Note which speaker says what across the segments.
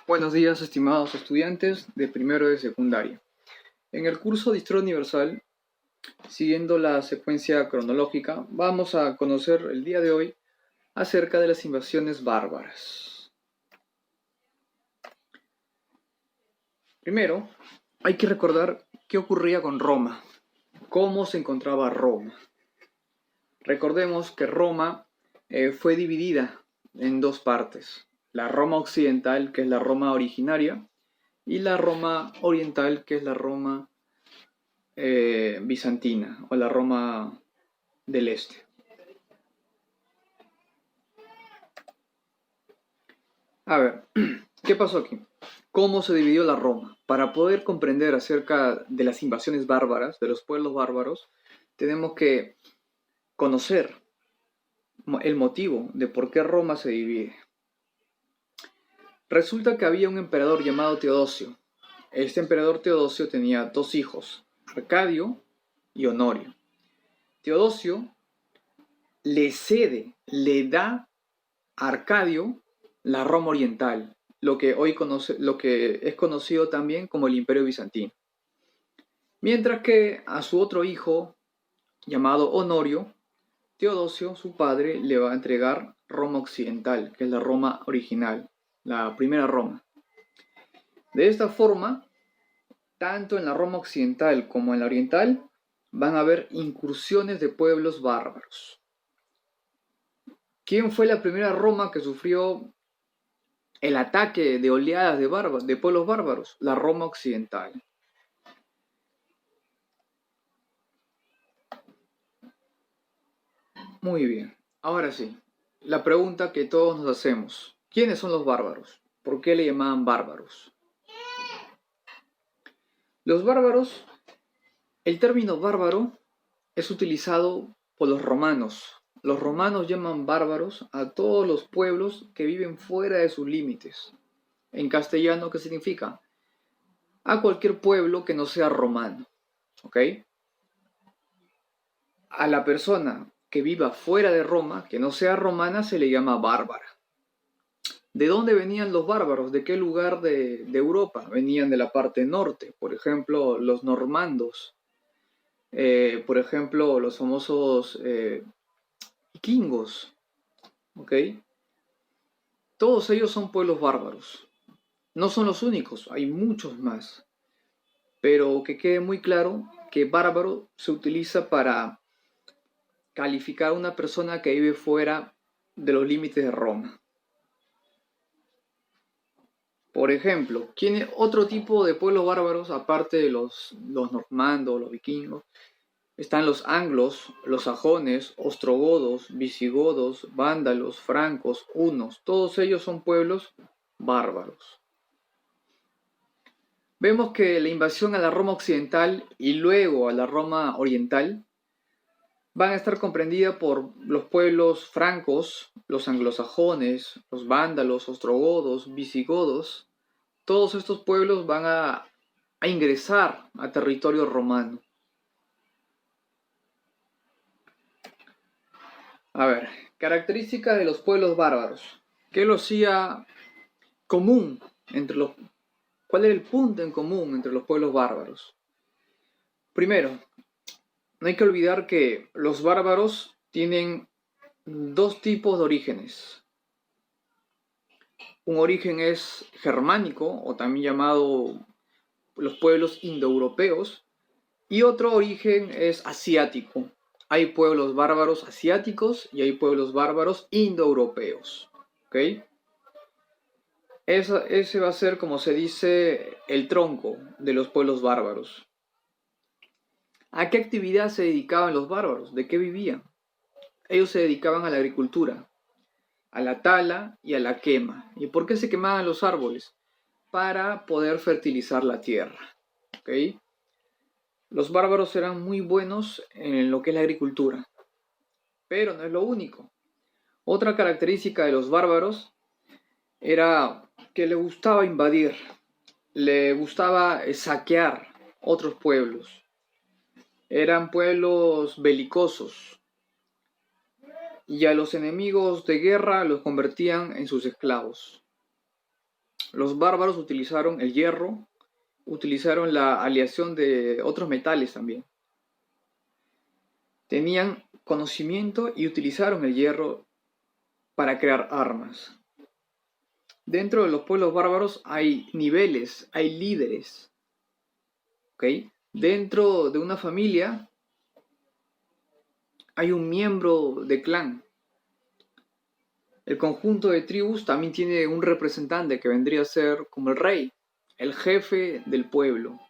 Speaker 1: Buenos días, estimados estudiantes de primero de secundaria. En el curso de Historia Universal, siguiendo la secuencia cronológica, vamos a conocer el día de hoy acerca de las invasiones bárbaras. Primero, hay que recordar qué ocurría con Roma, cómo se encontraba Roma. Recordemos que Roma fue dividida en dos partes: la Roma occidental, que es la Roma originaria, y la Roma oriental, que es la Roma bizantina o la Roma del Este. A ver, ¿qué pasó aquí? ¿Cómo se dividió la Roma? Para poder comprender acerca de las invasiones bárbaras, de los pueblos bárbaros, tenemos que conocer el motivo de por qué Roma se divide. Resulta que había un emperador llamado Teodosio. Este emperador Teodosio tenía dos hijos, Arcadio y Honorio. Teodosio le da a Arcadio la Roma oriental, lo que es conocido también como el Imperio Bizantino. Mientras que a su otro hijo, llamado Honorio, Teodosio, su padre, le va a entregar Roma occidental, que es la Roma original, la primera Roma. De esta forma, tanto en la Roma occidental como en la oriental, van a haber incursiones de pueblos bárbaros. ¿Quién fue la primera Roma que sufrió el ataque de oleadas de pueblos bárbaros? La Roma occidental. Muy bien, ahora sí, la pregunta que todos nos hacemos: ¿quiénes son los bárbaros? ¿Por qué le llamaban bárbaros? Los bárbaros, el término bárbaro es utilizado por los romanos. Los romanos llaman bárbaros a todos los pueblos que viven fuera de sus límites. En castellano, ¿qué significa? A cualquier pueblo que no sea romano, ¿ok? A la persona que viva fuera de Roma, que no sea romana, se le llama bárbara. ¿De dónde venían los bárbaros? ¿De qué lugar de Europa? Venían de la parte norte, por ejemplo, los normandos, por ejemplo, los famosos vikingos, ¿ok? Todos ellos son pueblos bárbaros. No son los únicos, hay muchos más. Pero que quede muy claro que bárbaro se utiliza para calificar a una persona que vive fuera de los límites de Roma. Por ejemplo, ¿quién otro tipo de pueblos bárbaros, aparte de los normandos, los vikingos? Están los anglos, los sajones, ostrogodos, visigodos, vándalos, francos, hunos. Todos ellos son pueblos bárbaros. Vemos que la invasión a la Roma occidental y luego a la Roma oriental van a estar comprendidas por los pueblos francos, los anglosajones, los vándalos, ostrogodos, visigodos. Todos estos pueblos van a ingresar a territorio romano. A ver, características de los pueblos bárbaros. ¿Qué lo hacía común entre los... ¿Cuál era el punto en común entre los pueblos bárbaros? Primero, no hay que olvidar que los bárbaros tienen dos tipos de orígenes. Un origen es germánico, o también llamado los pueblos indoeuropeos, y otro origen es asiático. Hay pueblos bárbaros asiáticos y hay pueblos bárbaros indoeuropeos. ¿Ok? Ese va a ser, como se dice, el tronco de los pueblos bárbaros. ¿A qué actividad se dedicaban los bárbaros? ¿De qué vivían? Ellos se dedicaban a la agricultura, a la tala y a la quema. ¿Y por qué se quemaban los árboles? Para poder fertilizar la tierra. ¿Ok? Los bárbaros eran muy buenos en lo que es la agricultura, pero no es lo único. Otra característica de los bárbaros era que le gustaba invadir, le gustaba saquear otros pueblos. Eran pueblos belicosos y a los enemigos de guerra los convertían en sus esclavos. Los bárbaros utilizaron el hierro, utilizaron la aleación de otros metales también. Tenían conocimiento y utilizaron el hierro para crear armas. Dentro de los pueblos bárbaros hay niveles, hay líderes. ¿Ok? Dentro de una familia hay un miembro de clan. El conjunto de tribus también tiene un representante que vendría a ser como el rey, el jefe del pueblo.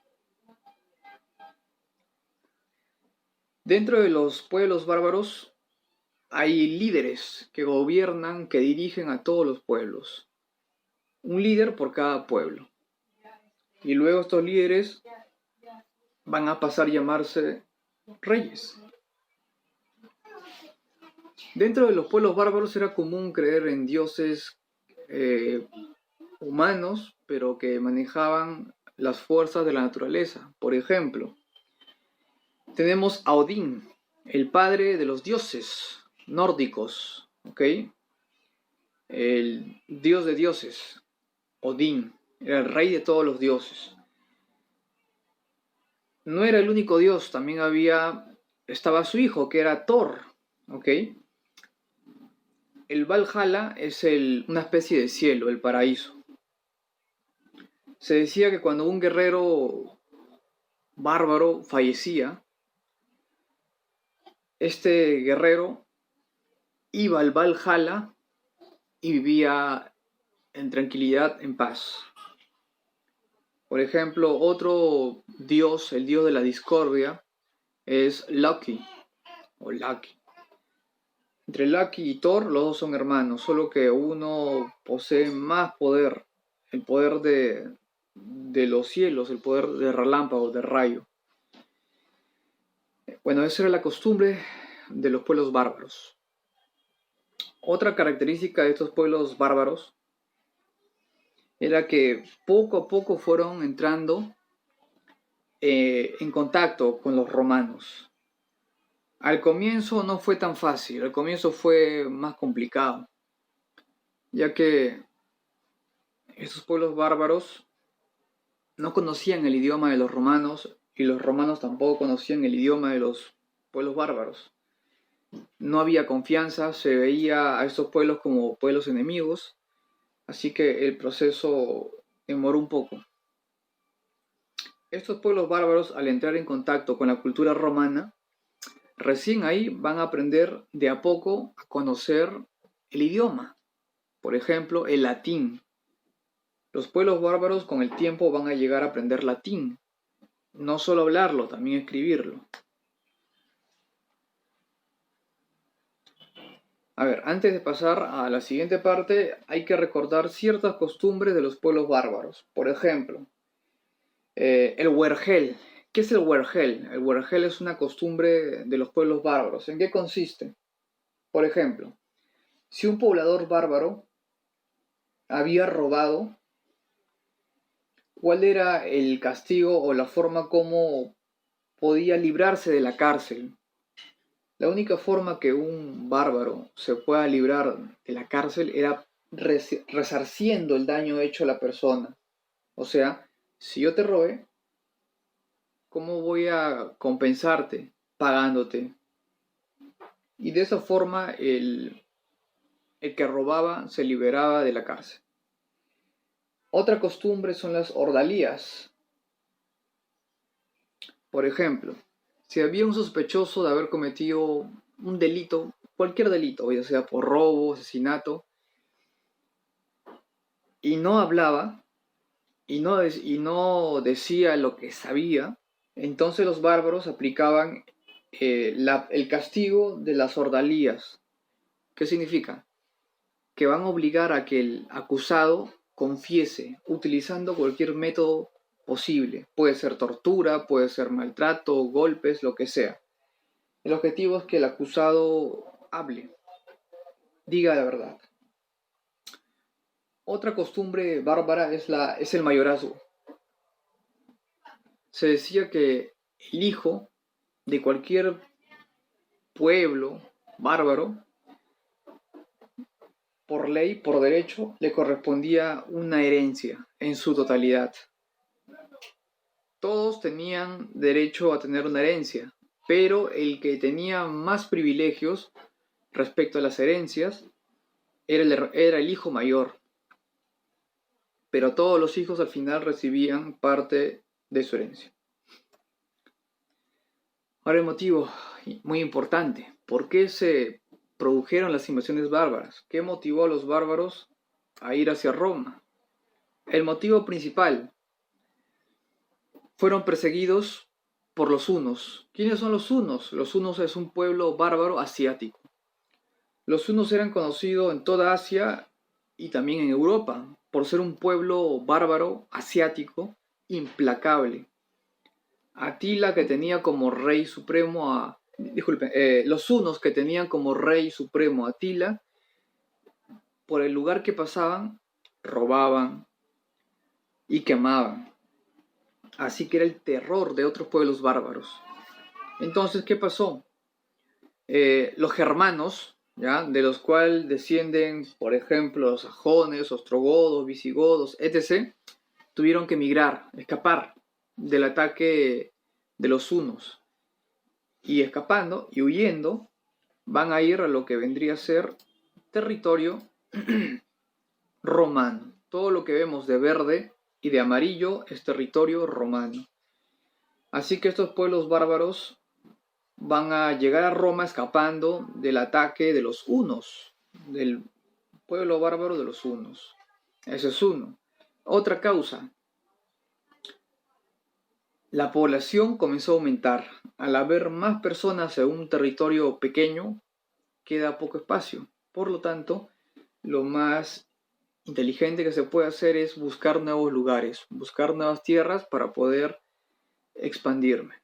Speaker 1: Dentro de los pueblos bárbaros hay líderes que gobiernan, que dirigen a todos los pueblos. Un líder por cada pueblo. Y luego estos líderes van a pasar a llamarse reyes. Dentro de los pueblos bárbaros era común creer en dioses humanos, pero que manejaban las fuerzas de la naturaleza. Por ejemplo, tenemos a Odín, el padre de los dioses nórdicos, ¿ok? El dios de dioses, Odín, era el rey de todos los dioses. No era el único dios, también estaba su hijo, que era Thor, ¿ok? El Valhalla es una especie de cielo, el paraíso. Se decía que cuando un guerrero bárbaro fallecía, este guerrero iba al Valhalla y vivía en tranquilidad, en paz. Por ejemplo, otro dios, el dios de la discordia, es Loki, o Loki. Entre Loki y Thor, los dos son hermanos, solo que uno posee más poder, el poder de los cielos, el poder de relámpago, de rayo. Bueno, esa era la costumbre de los pueblos bárbaros. Otra característica de estos pueblos bárbaros era que poco a poco fueron entrando en contacto con los romanos. Al comienzo no fue tan fácil, al comienzo fue más complicado, ya que estos pueblos bárbaros no conocían el idioma de los romanos y los romanos tampoco conocían el idioma de los pueblos bárbaros. No había confianza, se veía a estos pueblos como pueblos enemigos, así que el proceso demoró un poco. Estos pueblos bárbaros, al entrar en contacto con la cultura romana, recién ahí van a aprender de a poco a conocer el idioma. Por ejemplo, el latín. Los pueblos bárbaros con el tiempo van a llegar a aprender latín. No solo hablarlo, también escribirlo. A ver, antes de pasar a la siguiente parte, hay que recordar ciertas costumbres de los pueblos bárbaros. Por ejemplo, el huergel. ¿Qué es el huergel? El huergel es una costumbre de los pueblos bárbaros. ¿En qué consiste? Por ejemplo, si un poblador bárbaro había robado, ¿cuál era el castigo o la forma como podía librarse de la cárcel? La única forma que un bárbaro se pueda librar de la cárcel era resarciendo el daño hecho a la persona. O sea, si yo te robé, ¿cómo voy a compensarte? Pagándote. Y de esa forma el que robaba se liberaba de la cárcel. Otra costumbre son las ordalías. Por ejemplo, si había un sospechoso de haber cometido un delito, cualquier delito, ya sea por robo, asesinato, y no hablaba, y no decía lo que sabía, entonces los bárbaros aplicaban el castigo de las ordalías. ¿Qué significa? Que van a obligar a que el acusado confiese utilizando cualquier método posible. Puede ser tortura, puede ser maltrato, golpes, lo que sea. El objetivo es que el acusado hable, diga la verdad. Otra costumbre bárbara es el mayorazgo. Se decía que el hijo de cualquier pueblo bárbaro por ley, por derecho, le correspondía una herencia en su totalidad. Todos tenían derecho a tener una herencia, pero el que tenía más privilegios respecto a las herencias era el hijo mayor. Pero todos los hijos al final recibían parte de su herencia. Ahora el motivo muy importante. ¿Por qué se produjeron las invasiones bárbaras? ¿Qué motivó a los bárbaros a ir hacia Roma? El motivo principal: fueron perseguidos por los hunos. ¿Quiénes son los hunos? Los hunos es un pueblo bárbaro asiático. Los hunos eran conocidos en toda Asia y también en Europa por ser un pueblo bárbaro asiático implacable. Atila, que tenía como rey supremo a... los hunos, que tenían como rey supremo a Atila, por el lugar que pasaban, robaban y quemaban. Así que era el terror de otros pueblos bárbaros. Entonces, ¿qué pasó? Los germanos, ¿ya?, de los cuales descienden, por ejemplo, los sajones, ostrogodos, visigodos, etc., tuvieron que emigrar, escapar del ataque de los hunos. Y escapando y huyendo, van a ir a lo que vendría a ser territorio romano. Todo lo que vemos de verde y de amarillo es territorio romano. Así que estos pueblos bárbaros van a llegar a Roma escapando del ataque de los hunos, del pueblo bárbaro de los hunos. Ese es uno. Otra causa: la población comenzó a aumentar. Al haber más personas en un territorio pequeño, queda poco espacio. Por lo tanto, lo más inteligente que se puede hacer es buscar nuevos lugares, buscar nuevas tierras para poder expandirme.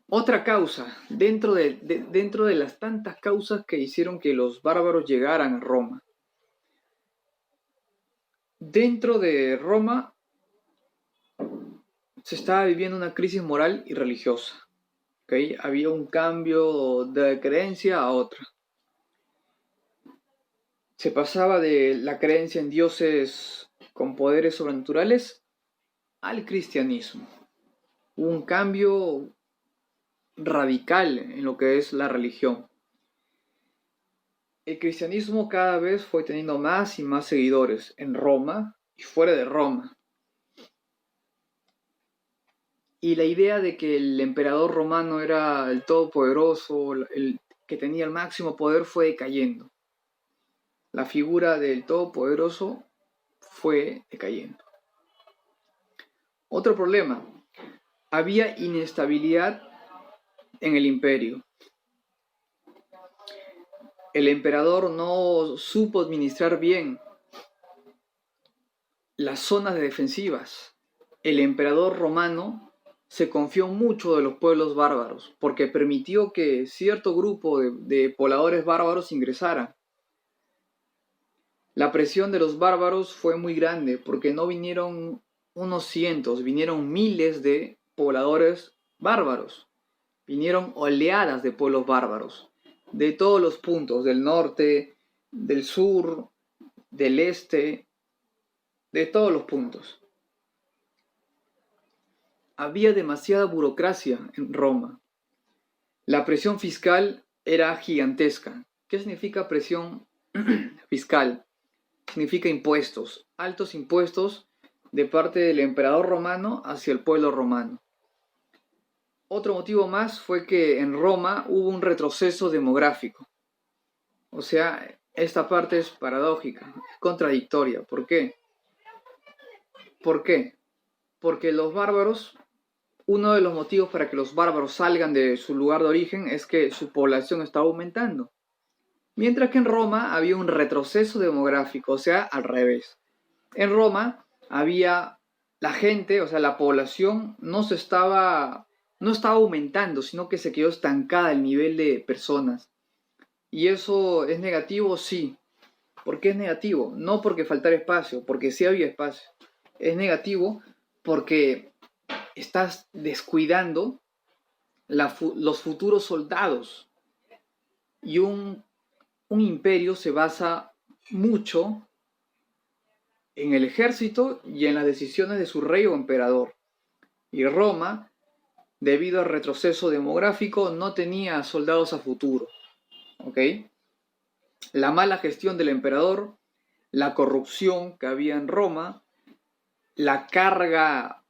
Speaker 1: Otra causa, dentro de las tantas causas que hicieron que los bárbaros llegaran a Roma. Dentro de Roma se estaba viviendo una crisis moral y religiosa. ¿Okay? Había un cambio de creencia a otra. Se pasaba de la creencia en dioses con poderes sobrenaturales al cristianismo. Hubo un cambio radical en lo que es la religión. El cristianismo cada vez fue teniendo más y más seguidores en Roma y fuera de Roma. Y la idea de que el emperador romano era el todopoderoso, el que tenía el máximo poder, fue decayendo. La figura del todopoderoso fue decayendo. Otro problema: había inestabilidad en el imperio. El emperador no supo administrar bien las zonas defensivas. El emperador romano se confió mucho de los pueblos bárbaros porque permitió que cierto grupo de pobladores bárbaros ingresaran. La presión de los bárbaros fue muy grande porque no vinieron unos cientos, vinieron miles de pobladores bárbaros. Vinieron oleadas de pueblos bárbaros de todos los puntos, del norte, del sur, del este, de todos los puntos. Había demasiada burocracia en Roma. La presión fiscal era gigantesca. ¿Qué significa presión fiscal? Significa impuestos, altos impuestos de parte del emperador romano hacia el pueblo romano. Otro motivo más fue que en Roma hubo un retroceso demográfico. O sea, esta parte es paradójica, es contradictoria. ¿Por qué? ¿Por qué? Porque los bárbaros, uno de los motivos para que los bárbaros salgan de su lugar de origen es que su población estaba aumentando. Mientras que en Roma había un retroceso demográfico, o sea, al revés. En Roma había la gente, o sea, la población no estaba aumentando, sino que se quedó estancada el nivel de personas. ¿Y eso es negativo? Sí. ¿Por qué es negativo? No porque faltara espacio, porque sí había espacio. Es negativo porque estás descuidando los futuros soldados. Y un imperio se basa mucho en el ejército y en las decisiones de su rey o emperador. Y Roma, debido al retroceso demográfico, no tenía soldados a futuro. ¿Ok? La mala gestión del emperador, la corrupción que había en Roma, la carga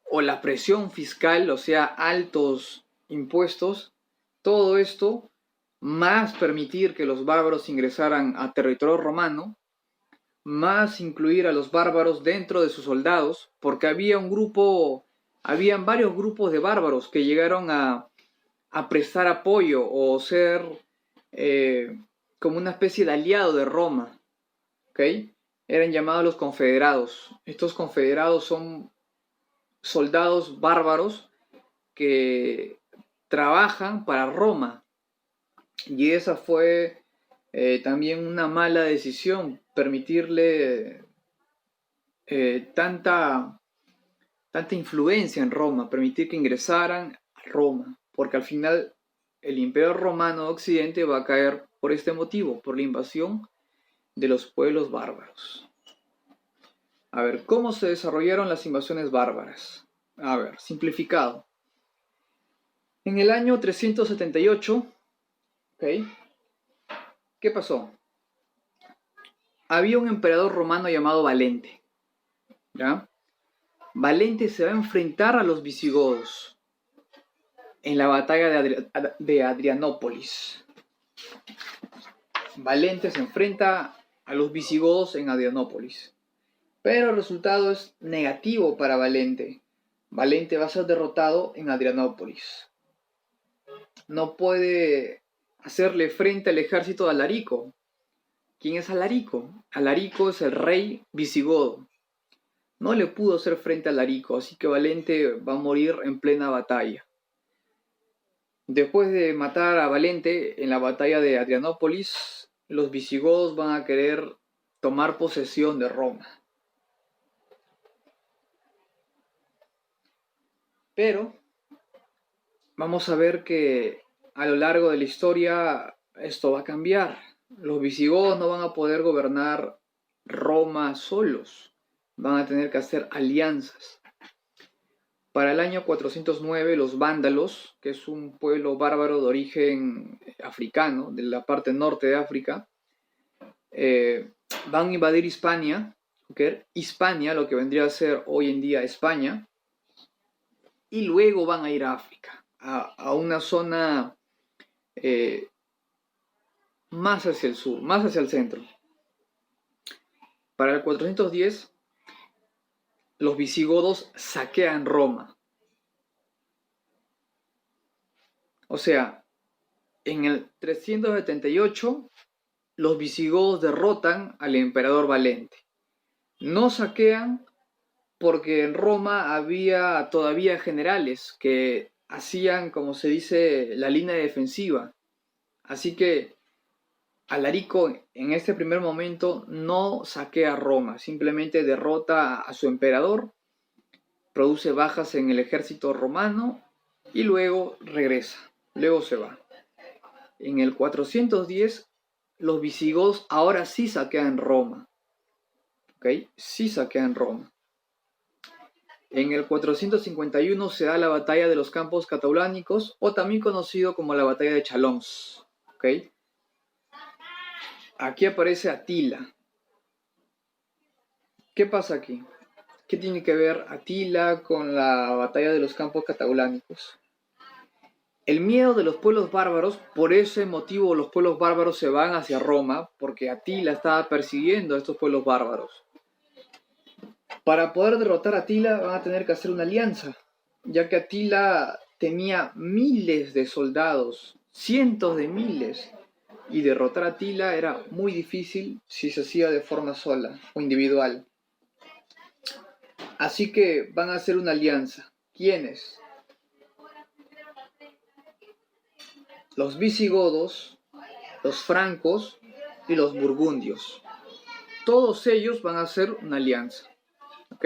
Speaker 1: o la presión fiscal, o sea, altos impuestos, todo esto, más permitir que los bárbaros ingresaran a territorio romano, más incluir a los bárbaros dentro de sus soldados, porque habían varios grupos de bárbaros que llegaron a prestar apoyo o ser como una especie de aliado de Roma, ¿ok? Eran llamados los confederados. Estos confederados son soldados bárbaros que trabajan para Roma. Y esa fue también una mala decisión, permitirle tanta influencia en Roma, permitir que ingresaran a Roma, porque al final el Imperio Romano de Occidente va a caer por este motivo, por la invasión de los pueblos bárbaros. A ver, ¿cómo se desarrollaron las invasiones bárbaras? A ver, simplificado. En el año 378, ¿okay? ¿Qué pasó? Había un emperador romano llamado Valente, ¿ya? Valente se va a enfrentar a los visigodos en la batalla de Adrianópolis. Valente se enfrenta a los visigodos en Adrianópolis, pero el resultado es negativo para Valente. Valente va a ser derrotado en Adrianópolis. No puede hacerle frente al ejército de Alarico. ¿Quién es Alarico? Alarico es el rey visigodo. No le pudo hacer frente a Alarico, así que Valente va a morir en plena batalla. Después de matar a Valente en la batalla de Adrianópolis, los visigodos van a querer tomar posesión de Roma. Pero vamos a ver que a lo largo de la historia esto va a cambiar. Los visigodos no van a poder gobernar Roma solos, van a tener que hacer alianzas. Para el año 409, los vándalos, que es un pueblo bárbaro de origen africano, de la parte norte de África, van a invadir Hispania, ¿okay? Hispania, lo que vendría a ser hoy en día España, y luego van a ir a África, a una zona más hacia el sur, más hacia el centro. Para el 410, los visigodos saquean Roma. O sea, en el 378, los visigodos derrotan al emperador Valente. No saquean porque en Roma había todavía generales que hacían, como se dice, la línea defensiva. Así que Alarico en este primer momento no saquea Roma, simplemente derrota a su emperador, produce bajas en el ejército romano y luego regresa, luego se va. En el 410 los visigodos ahora sí saquean Roma, ¿ok? Sí saquean Roma. En el 451 se da la batalla de los Campos Cataulánicos, o también conocido como la batalla de Chalons, ¿ok? Aquí aparece Atila. ¿Qué pasa aquí? ¿Qué tiene que ver Atila con la batalla de los Campos Cataulánicos? El miedo de los pueblos bárbaros, por ese motivo los pueblos bárbaros se van hacia Roma, porque Atila estaba persiguiendo a estos pueblos bárbaros. Para poder derrotar a Atila van a tener que hacer una alianza, ya que Atila tenía miles de soldados, cientos de miles, y derrotar a Atila era muy difícil si se hacía de forma sola o individual. Así que van a hacer una alianza. ¿Quiénes? Los visigodos, los francos y los burgundios. Todos ellos van a hacer una alianza. ¿Ok?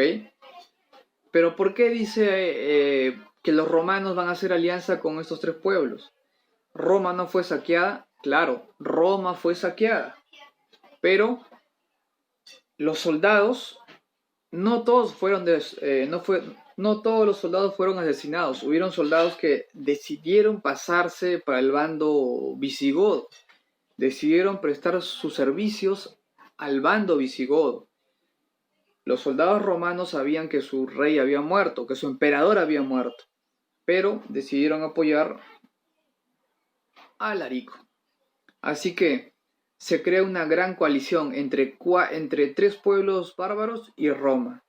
Speaker 1: Pero ¿por qué dice que los romanos van a hacer alianza con estos tres pueblos? Roma no fue saqueada Claro, Roma fue saqueada, pero los soldados, no todos fueron, no todos los soldados fueron asesinados. Hubieron soldados que decidieron pasarse para el bando visigodo, decidieron prestar sus servicios al bando visigodo. Los soldados romanos sabían que su rey había muerto, que su emperador había muerto, pero decidieron apoyar a Alarico. Así que se crea una gran coalición entre tres pueblos bárbaros y Roma.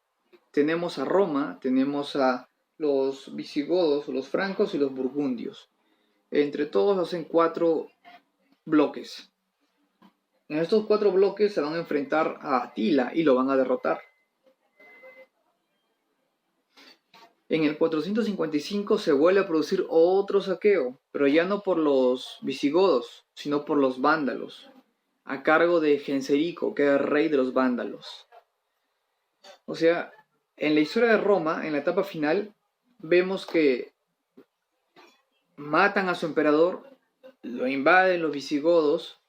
Speaker 1: Tenemos a Roma, tenemos a los visigodos, los francos y los burgundios. Entre todos hacen 4 bloques. En estos 4 bloques se van a enfrentar a Atila y lo van a derrotar. En el 455 se vuelve a producir otro saqueo, pero ya no por los visigodos, sino por los vándalos, a cargo de Genserico, que era el rey de los vándalos. O sea, en la historia de Roma, en la etapa final, vemos que matan a su emperador, lo invaden los visigodos,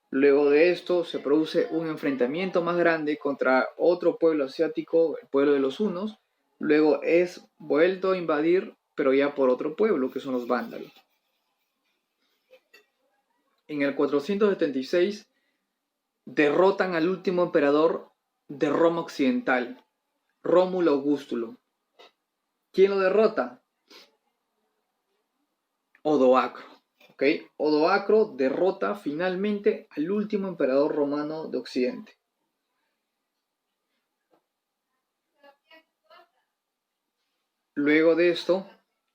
Speaker 1: luego de esto se produce un enfrentamiento más grande contra otro pueblo asiático, el pueblo de los hunos, luego es vuelto a invadir, pero ya por otro pueblo, que son los vándalos. En el 476 derrotan al último emperador de Roma Occidental, Rómulo Augustulo. ¿Quién lo derrota? Odoacro. ¿Okay? Odoacro derrota finalmente al último emperador romano de Occidente. Luego de esto,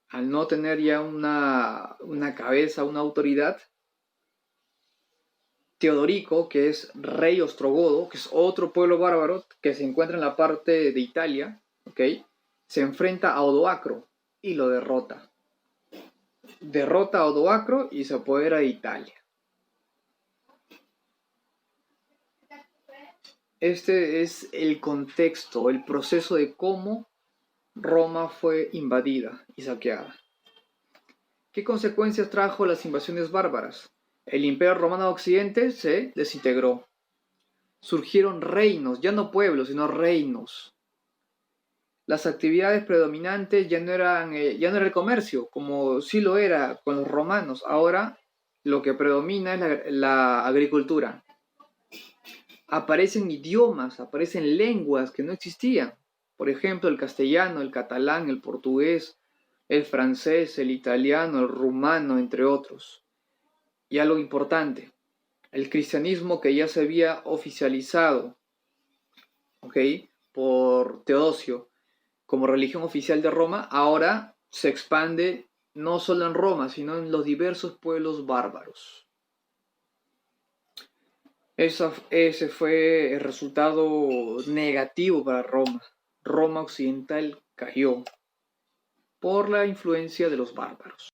Speaker 1: al no tener ya una cabeza, una autoridad, Teodorico, que es rey ostrogodo, que es otro pueblo bárbaro que se encuentra en la parte de Italia, ¿okay? Se enfrenta a Odoacro y lo derrota. Derrota a Odoacro y se apodera de Italia. Este es el contexto, el proceso de cómo Roma fue invadida y saqueada. ¿Qué consecuencias trajo las invasiones bárbaras? El Imperio Romano de Occidente se desintegró. Surgieron reinos, ya no pueblos, sino reinos. Las actividades predominantes ya no era el comercio, como sí lo era con los romanos. Ahora lo que predomina es la agricultura. Aparecen idiomas, aparecen lenguas que no existían. Por ejemplo, el castellano, el catalán, el portugués, el francés, el italiano, el rumano, entre otros. Y algo importante, el cristianismo que ya se había oficializado, ¿okay? Por Teodosio como religión oficial de Roma, ahora se expande no solo en Roma, sino en los diversos pueblos bárbaros. Ese fue el resultado negativo para Roma. Roma occidental cayó por la influencia de los bárbaros.